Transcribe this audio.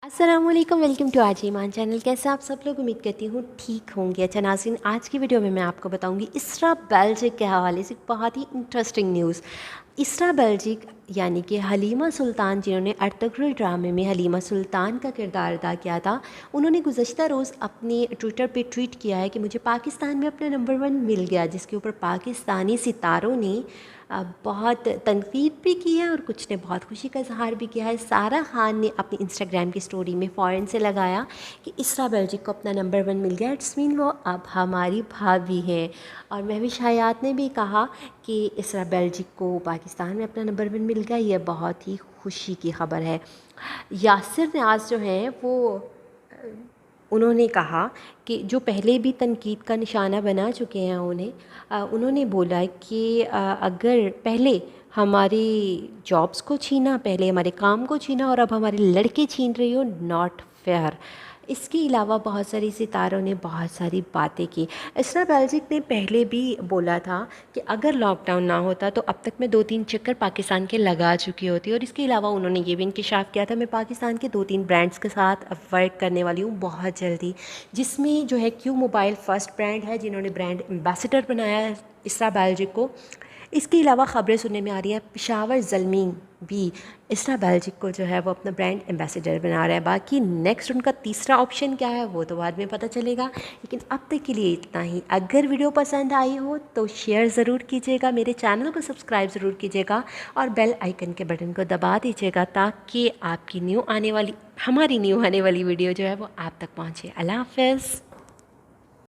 अस्सलाम वालेकुम, welcome to आज ईमान चैनल। कैसे आप सब लोग? उम्मीद करती हूँ ठीक होंगे। अच्छा नाज़रीन, आज की वीडियो में मैं आपको बताऊँगी इसरा बेल्जिक के हवाले से बहुत ही इंटरेस्टिंग न्यूज़। इसरा बेल्जिक यानी कि हलीमा सुल्तान, जिन्होंने अर्तुगरुल ड्रामे में हलीमा सुल्तान का किरदार अदा किया था, उन्होंने गुज़श्ता रोज़ अपने ट्विटर पे ट्वीट किया है कि मुझे पाकिस्तान में अपना नंबर 1 मिल गया, जिसके ऊपर पाकिस्तानी सितारों ने बहुत तनकीद भी की है और कुछ ने बहुत खुशी का इजहार भी किया है। सारा खान ने अपनी इंस्टाग्राम की स्टोरी में फ़ौरन से लगाया कि इसरा बेल्जिक को अपना नंबर 1 मिल गया, इट्स मीन वो अब हमारी भाभी हैं। और महविश हयात ने भी कहा कि इसरा बेल्जिक को पाकिस्तान में अपना नंबर 1 मिल गया, यह बहुत ही खुशी की खबर है। यासिर न्याज़ जो हैं वो उन्होंने कहा कि जो पहले भी तनकीद का निशाना बना चुके हैं उन्होंने बोला कि अगर पहले हमारी जॉब्स को छीना, पहले हमारे काम को छीना और अब हमारे लड़के छीन रही हो, नॉट फेयर। इसके अलावा बहुत सारी सितारों ने बहुत सारी बातें की। इसरा बेल्जिक ने पहले भी बोला था कि अगर लॉकडाउन ना होता तो अब तक मैं 2-3 चक्कर पाकिस्तान के लगा चुकी होती। और इसके अलावा उन्होंने ये भी इंकिशाफ किया था, मैं पाकिस्तान के 2-3 ब्रांड्स के साथ अब वर्क करने वाली हूँ बहुत जल्दी, जिसमें जो है क्यू मोबाइल फर्स्ट ब्रांड है, जिन्होंने ब्रांड एम्बेसडर बनाया है इसरा बेल्जिक को। इसके अलावा ख़बरें सुनने में आ रही हैं पेशावर ज़लमीन भी इसरा बेल्जिक को जो है वो अपना ब्रांड एम्बेसडर बना रहा है। बाकी नेक्स्ट उनका तीसरा ऑप्शन क्या है वो तो बाद में पता चलेगा, लेकिन अब तक के लिए इतना ही। अगर वीडियो पसंद आई हो तो शेयर ज़रूर कीजिएगा, मेरे चैनल को सब्सक्राइब ज़रूर कीजिएगा और बेल आइकन के बटन को दबा दीजिएगा ताकि आपकी हमारी न्यू आने वाली वीडियो जो है वो आप तक पहुँचे। अल्लाह हाफ़िज़।